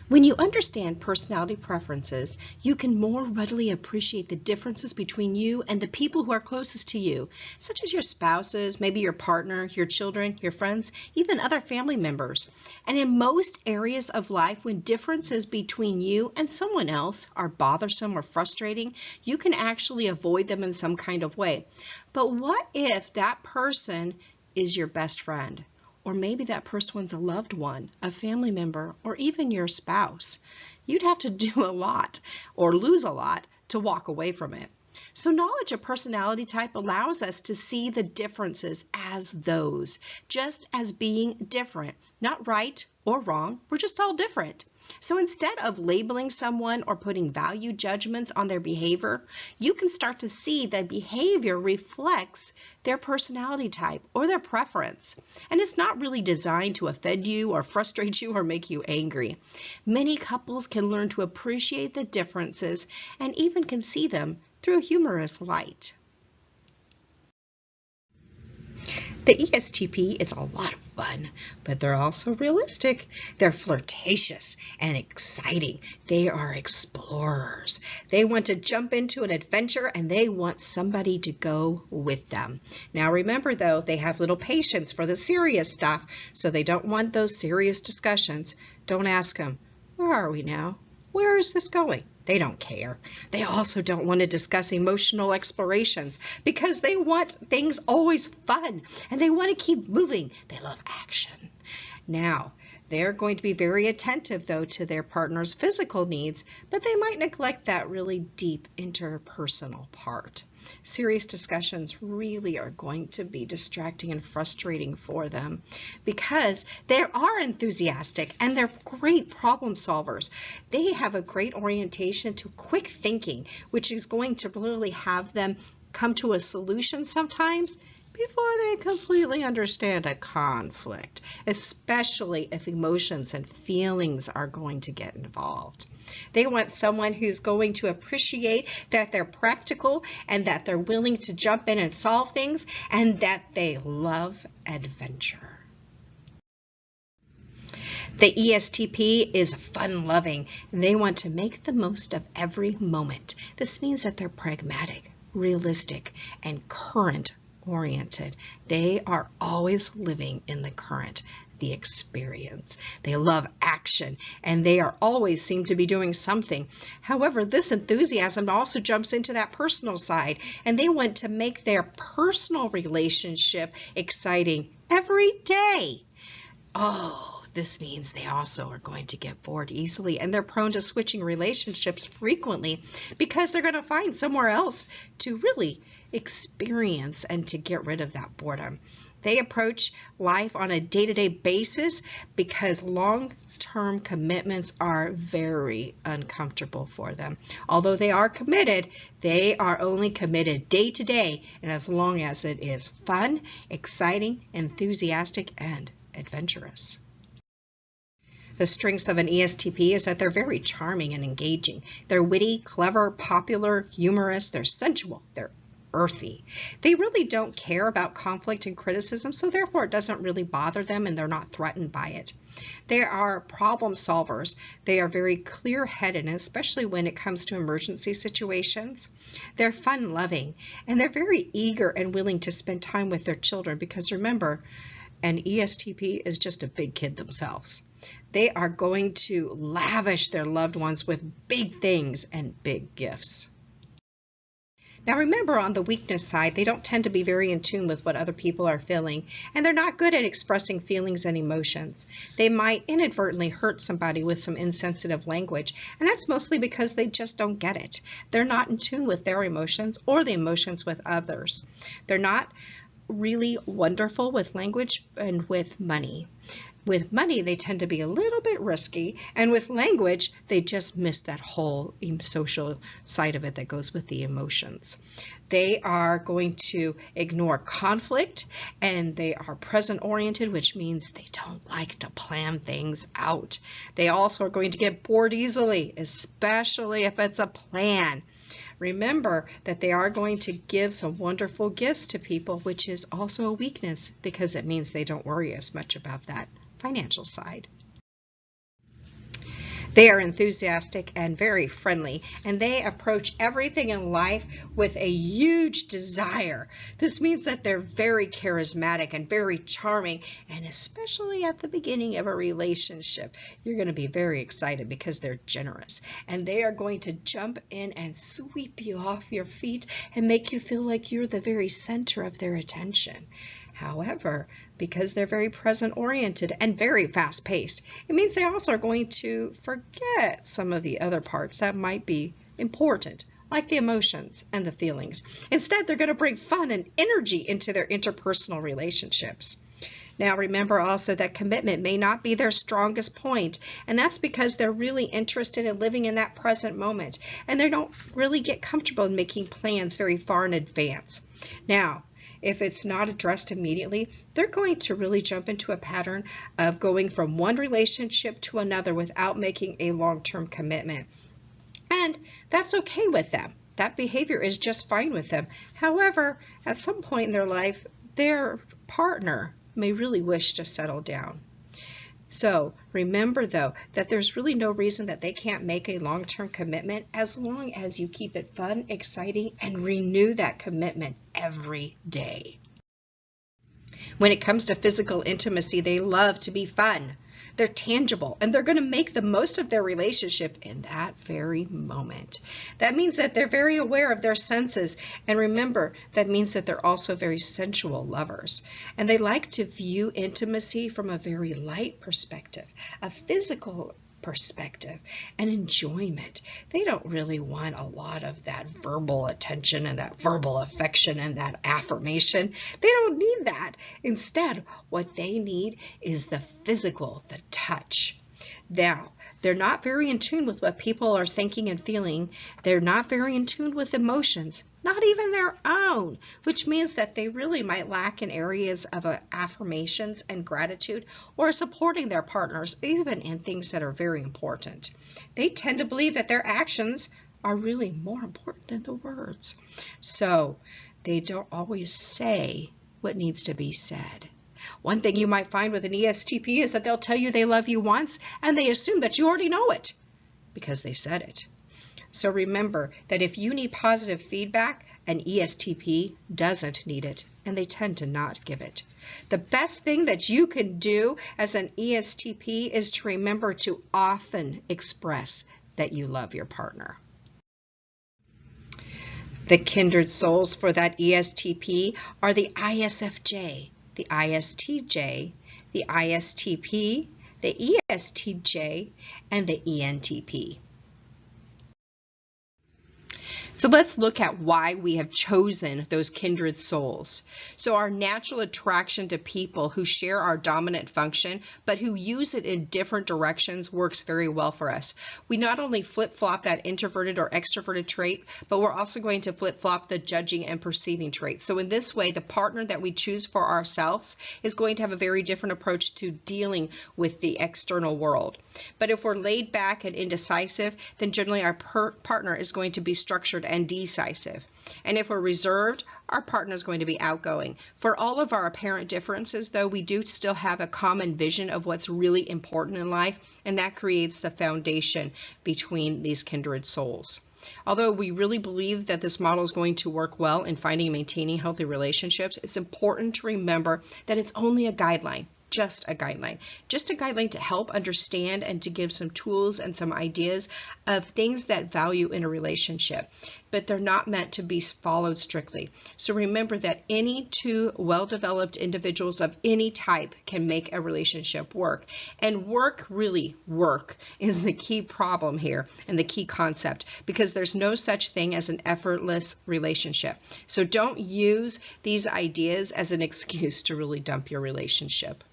When you understand personality preferences, you can more readily appreciate the differences between you and the people who are closest to you, such as your spouses, maybe your partner, your children, your friends, even other family members. And in most areas of life, when differences between you and someone else are bothersome or frustrating, you can actually avoid them in some kind of way. But what if that person is your best friend? Or maybe that person's a loved one, a family member, or even your spouse. You'd have to do a lot or lose a lot to walk away from it. So knowledge of personality type allows us to see the differences as those, just as being different, not right or wrong, we're just all different. So instead of labeling someone or putting value judgments on their behavior, you can start to see that behavior reflects their personality type or their preference. And it's not really designed to offend you or frustrate you or make you angry. Many couples can learn to appreciate the differences and even can see them through a humorous light. The ESTP is a lot of fun, but they're also realistic. They're flirtatious and exciting. They are explorers. They want to jump into an adventure and they want somebody to go with them. Now remember though, they have little patience for the serious stuff, so they don't want those serious discussions. Don't ask them, where are we now? Where is this going? They don't care. They also don't want to discuss emotional explorations because they want things always fun and they want to keep moving. They love action. Now, they're going to be very attentive though to their partner's physical needs, but they might neglect that really deep interpersonal part. Serious discussions really are going to be distracting and frustrating for them because they are enthusiastic and they're great problem solvers. They have a great orientation to quick thinking, which is going to really have them come to a solution sometimes before they completely understand a conflict, especially if emotions and feelings are going to get involved. They want someone who's going to appreciate that they're practical and that they're willing to jump in and solve things and that they love adventure. The ESTP is fun-loving. They want to make the most of every moment. This means that they're pragmatic, realistic, and current-oriented. They are always living in the current, the experience. They love action, and they are always seem to be doing something. However, this enthusiasm also jumps into that personal side, and they want to make their personal relationship exciting every day. Oh, this means they also are going to get bored easily, and they're prone to switching relationships frequently because they're going to find somewhere else to really experience and to get rid of that boredom. They approach life on a day-to-day basis because long-term commitments are very uncomfortable for them. Although they are committed, they are only committed day to day, and as long as it is fun, exciting, enthusiastic, and adventurous. The strengths of an ESTP is that they're very charming and engaging. They're witty, clever, popular, humorous, they're sensual, they're earthy. They really don't care about conflict and criticism, so therefore it doesn't really bother them and they're not threatened by it. They are problem solvers. They are very clear-headed, and especially when it comes to emergency situations. They're fun-loving, and they're very eager and willing to spend time with their children because remember, an ESTP is just a big kid themselves. They are going to lavish their loved ones with big things and big gifts. Now remember, on the weakness side, they don't tend to be very in tune with what other people are feeling, and they're not good at expressing feelings and emotions. They might inadvertently hurt somebody with some insensitive language, and that's mostly because they just don't get it. They're not in tune with their emotions or the emotions with others. They're not really wonderful with language and with money. With money, they tend to be a little bit risky, and with language, they just miss that whole social side of it that goes with the emotions. They are going to ignore conflict, and they are present-oriented, which means they don't like to plan things out. They also are going to get bored easily, especially if it's a plan. Remember that they are going to give some wonderful gifts to people, which is also a weakness because it means they don't worry as much about that financial side. They are enthusiastic and very friendly, and they approach everything in life with a huge desire. This means that they're very charismatic and very charming, and especially at the beginning of a relationship, you're going to be very excited because they're generous, and they are going to jump in and sweep you off your feet and make you feel like you're the very center of their attention. However, because they're very present-oriented and very fast-paced, it means they also are going to forget some of the other parts that might be important, like the emotions and the feelings. Instead, they're going to bring fun and energy into their interpersonal relationships. Now, remember also that commitment may not be their strongest point, and that's because they're really interested in living in that present moment, and they don't really get comfortable in making plans very far in advance. Now, if it's not addressed immediately, they're going to really jump into a pattern of going from one relationship to another without making a long-term commitment. And that's okay with them. That behavior is just fine with them. However, at some point in their life, their partner may really wish to settle down. So remember, though, that there's really no reason that they can't make a long-term commitment as long as you keep it fun, exciting, and renew that commitment every day. When it comes to physical intimacy, they love to be fun. They're tangible, and they're going to make the most of their relationship in that very moment. That means that they're very aware of their senses, and remember, that means that they're also very sensual lovers. And they like to view intimacy from a very light perspective, a physical perspective, and enjoyment. They don't really want a lot of that verbal attention and that verbal affection and that affirmation. They don't need that. Instead, what they need is the physical, the touch. Now, they're not very in tune with what people are thinking and feeling. They're not very in tune with emotions, not even their own, which means that they really might lack in areas of affirmations and gratitude or supporting their partners, even in things that are very important. They tend to believe that their actions are really more important than the words. So they don't always say what needs to be said. One thing you might find with an ESTP is that they'll tell you they love you once, and they assume that you already know it because they said it. So remember that if you need positive feedback, an ESTP doesn't need it, and they tend to not give it. The best thing that you can do as an ESTP is to remember to often express that you love your partner. The kindred souls for that ESTP are the ISFJ, the ISTJ, the ISTP, the ESTJ, and the ENTP. So let's look at why we have chosen those kindred souls. So our natural attraction to people who share our dominant function, but who use it in different directions works very well for us. We not only flip-flop that introverted or extroverted trait, but we're also going to flip-flop the judging and perceiving trait. So in this way, the partner that we choose for ourselves is going to have a very different approach to dealing with the external world. But if we're laid back and indecisive, then generally our partner is going to be structured and decisive. And if we're reserved, our partner is going to be outgoing. For all of our apparent differences, though, we do still have a common vision of what's really important in life, and that creates the foundation between these kindred souls. Although we really believe that this model is going to work well in finding and maintaining healthy relationships, it's important to remember that it's only a guideline. Just a guideline to help understand and to give some tools and some ideas of things that value in a relationship, but they're not meant to be followed strictly. So remember that any two well-developed individuals of any type can make a relationship work, and work is the key problem here and the key concept, because there's no such thing as an effortless relationship. So don't use these ideas as an excuse to really dump your relationship.